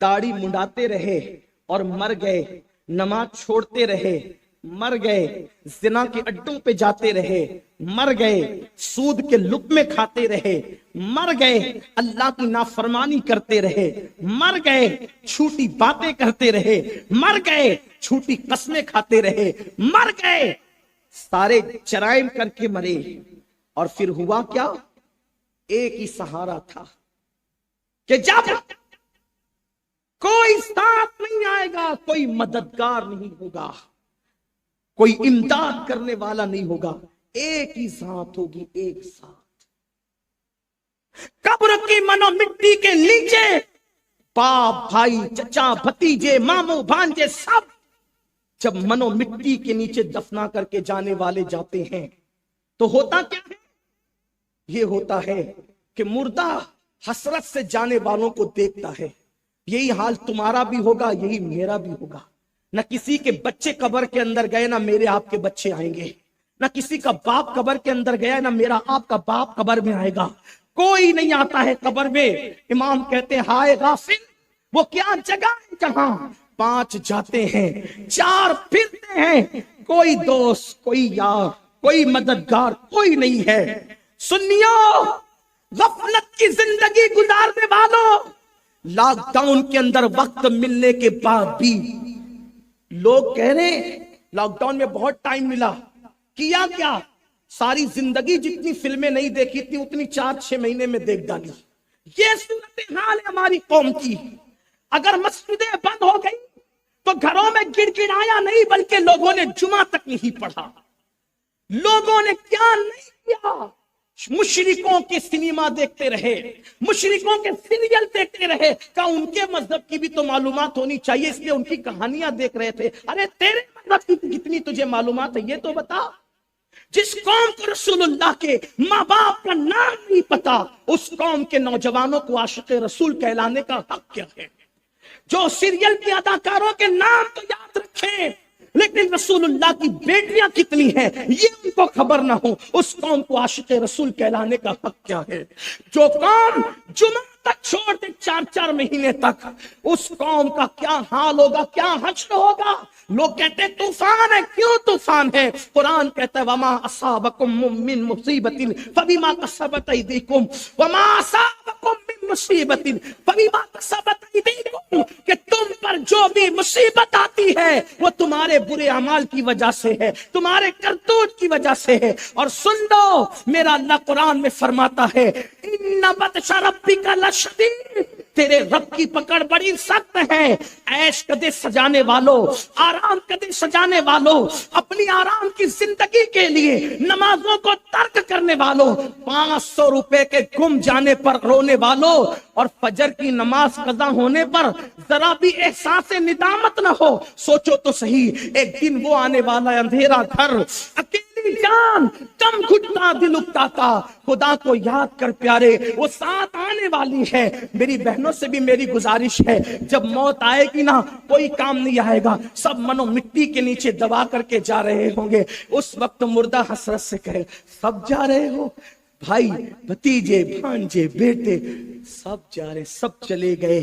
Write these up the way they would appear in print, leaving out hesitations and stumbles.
दाढ़ी मुंडाते रहे और मर गए, नमाज छोड़ते रहे, मर गए, जिना के अड्डों पे जाते रहे, मर गए, सूद के लुक़्मे खाते रहे, मर गए, अल्लाह की नाफरमानी करते रहे, मर गए, झूठी बातें करते रहे, मर गए, झूठी कसमें खाते रहे, मर गए, सारे जराइम करके मरे। और फिर हुआ क्या? एक ही सहारा था कि जब कोई साथ नहीं आएगा, कोई मददगार नहीं होगा, कोई इमदाद करने वाला नहीं होगा, एक ही साथ होगी, एक साथ। कब्र की मनो मिट्टी के नीचे बाप, भाई, चचा, भतीजे, मामू, भांजे सब जब मनो मिट्टी के नीचे दफना करके जाने वाले जाते हैं तो होता क्या है? ये होता है कि मुर्दा हसरत से जाने वालों को देखता है। यही हाल तुम्हारा भी होगा, यही मेरा भी होगा। न किसी के बच्चे कब्र के अंदर गए, ना मेरे आपके बच्चे आएंगे। न किसी का बाप कब्र के अंदर गया, ना मेरा आपका बाप कब्र में आएगा। कोई नहीं आता है कब्र में। इमाम कहते हैं, हाय गाफिल, वो क्या जगह है जहां 5 जाते हैं, 4 फिरते हैं, कोई दोस्त, कोई यार, कोई मददगार कोई नहीं है। सुनियो, गफलत की जिंदगी गुजारने वालों, लॉकडाउन के अंदर वक्त मिलने के बाद भी लोग कह रहे हैं लॉकडाउन में बहुत टाइम मिला, किया क्या? सारी जिंदगी जितनी फिल्में नहीं देखी थी उतनी 4-6 महीने में देख डाली। ये सूरत हाल है हमारी कौम की। अगर मस्जिदें बंद हो गई तो घरों में गिड़गिड़ाया नहीं, बल्कि लोगों ने जुमा तक नहीं पढ़ा। लोगों ने क्या नहीं किया? मुशरिकों के सिनेमा देखते रहे, मुशरिकों के सीरियल देखते रहे। क्या उनके मजहब की भी तो मालूमात होनी चाहिए, इसलिए उनकी कहानियां देख रहे थे। अरे तेरे मजहब की कितनी तुझे मालूमात है ये तो बता। जिस कौम को रसूलुल्लाह के माँ बाप का नाम नहीं पता, उस कौम के नौजवानों को आशिक रसूल कहलाने का हक क्या है? जो सीरियल के अदाकारों के नाम तो याद रखें, लेकिन रसूलुल्लाह की बेटियां कितनी हैं ये उनको खबर ना हो, उस कौम को आशिक रसूल कहलाने का हक क्या है? जो कौम जुमा तक छोड़ दे 4-4 महीने तक, उस कौम का क्या हाल होगा, क्या हश्र होगा? लोग कहते हैं तूफान है। क्यों तूफान है? कुरान कहता है, वमा असाबकुम मिन मुसीबतिन फबिमा कसबत अयदीकुम, वमा असाबकुम मिन मुसीबतिन फबिमा कसबत अयदीकुम, कि तुम पर जो भी मुसीबत आती है वो तुम्हारे बुरे अमाल की वजह से है, तुम्हारे करतूत की वजह से है। और सुन लो, मेरा अल्लाह कुरान में फरमाता है, इन्ना बत्शा रब्बिका लशदीद, तेरे रब की पकड़ बड़ी सख्त है। ऐश कदे सजाने वालों, आराम कदे सजाने वालों, अपनी आराम की जिंदगी के लिए नमाजों को तर्क करने वालों, 500 रुपए के गुम जाने पर रोने वालों, और फजर की नमाज कज़ा होने पर जरा भी एहसास निदामत न हो। सोचो तो सही, एक दिन वो आने वाला है, अंधेरा घर, अकेली जान, कम घुटना दिल उकताता। खुदा को याद कर प्यारे, वो साथ आने वाली है। मेरी बहनों से भी मेरी गुजारिश है, जब मौत आएगी ना, कोई काम नहीं आएगा, सब मनो मिट्टी के नीचे दबा करके जा रहे होंगे। उस वक्त मुर्दा हसरत से कहे, सब जा रहे हो? भाई, भतीजे, भांजे, बेटे सब जा रहे, सब चले गए।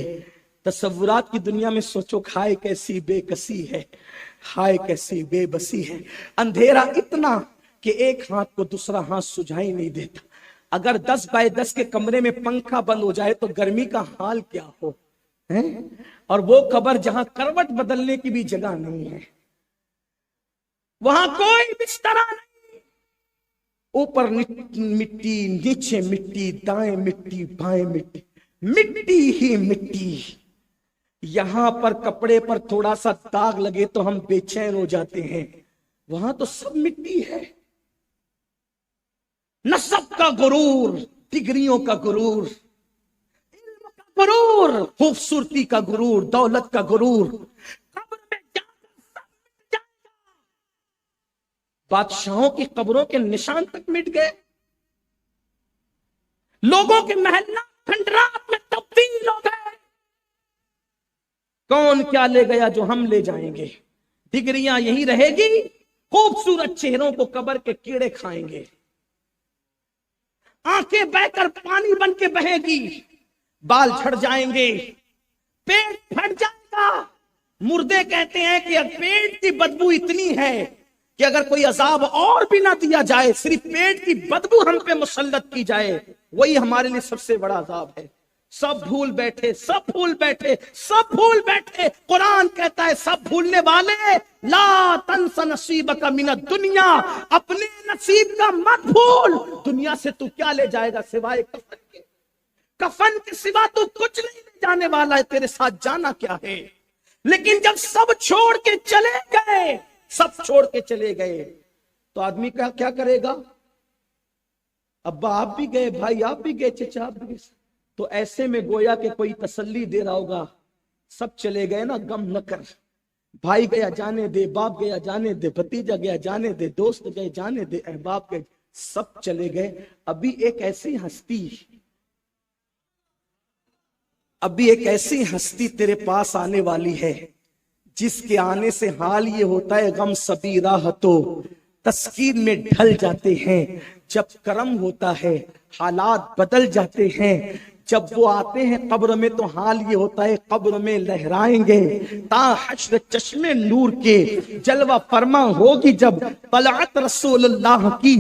तसव्वुरात की दुनिया में सोचो, हाय कैसी बेकसी है, हाय कैसी बेबसी है। अंधेरा इतना कि एक हाथ को दूसरा हाथ सुझाई नहीं देता। अगर 10 बाय 10 के कमरे में पंखा बंद हो जाए तो गर्मी का हाल क्या हो, है? और वो कब्र जहां करवट बदलने की भी जगह नहीं है, वहां कोई बिस्तरा नहीं, ऊपर मिट्टी, नीचे मिट्टी, दाएं मिट्टी, बाएं मिट्टी, मिट्टी ही मिट्टी। यहां पर कपड़े पर थोड़ा सा दाग लगे तो हम बेचैन हो जाते हैं, वहां तो सब मिट्टी है। नसब का गुरूर, डिग्रियों का गुरूर, इल्म का गुरूर, खूबसूरती का गुरूर, दौलत का गुरूर, कब्र में जाकर सब मिट जाएगा। बादशाहों की कब्रों के निशान तक मिट गए, लोगों के महल्ला खंडरात में तब्दील हो गए। कौन क्या ले गया जो हम ले जाएंगे? डिग्रियां यही रहेगी, खूबसूरत चेहरों को कब्र के कीड़े खाएंगे। आंखें बहकर पानी बन के बहेगी, बाल झड़ जाएंगे, پیٹ پھٹ جائے گا. مردے کہتے ہیں کہ پیٹ کی بدبو اتنی ہے کہ اگر کوئی عذاب اور بھی نہ دیا جائے، صرف پیٹ کی بدبو ہم پہ مسلط کی جائے، وہی ہمارے لیے سب سے بڑا عذاب ہے. سب بھول بیٹھے، سب بھول بیٹھے، سب بھول بیٹھے. قرآن کہتا ہے سب بھولنے والے، لا تنس نصیبک من الدنیا، اپنے نصیب کا مت بھول. دنیا سے تو کیا لے جائے گا سوائے کفن کے؟ کفن کے سوا تو کچھ نہیں لے جانے والا ہے. تیرے ساتھ جانا کیا ہے؟ لیکن جب سب چھوڑ کے چلے گئے، سب چھوڑ کے چلے گئے، تو آدمی کا کیا کرے گا؟ ابا آپ بھی گئے، بھائی آپ بھی گئے، چچا آپ بھی گئے. تو ایسے میں گویا کہ کوئی تسلی دے رہا ہوگا، سب چلے گئے نا، غم نہ کر. بھائی گیا جانے دے، باپ گیا جانے دے، بھتیجا گیا جانے دے، دوست گئے جانے دے، احباب گئے، سب چلے گئے. ابھی ایک ایسی ہستی تیرے پاس آنے والی ہے جس کے آنے سے حال یہ ہوتا ہے غم سبھی راحتوں تسکین میں ڈھل جاتے ہیں. جب کرم ہوتا ہے حالات بدل جاتے ہیں. جب وہ آتے ہیں قبر میں تو حال یہ ہوتا ہے قبر میں لہرائیں گے تا حشر چشمے نور کے جلوہ فرما ہوگی جب طلعت رسول اللہ کی.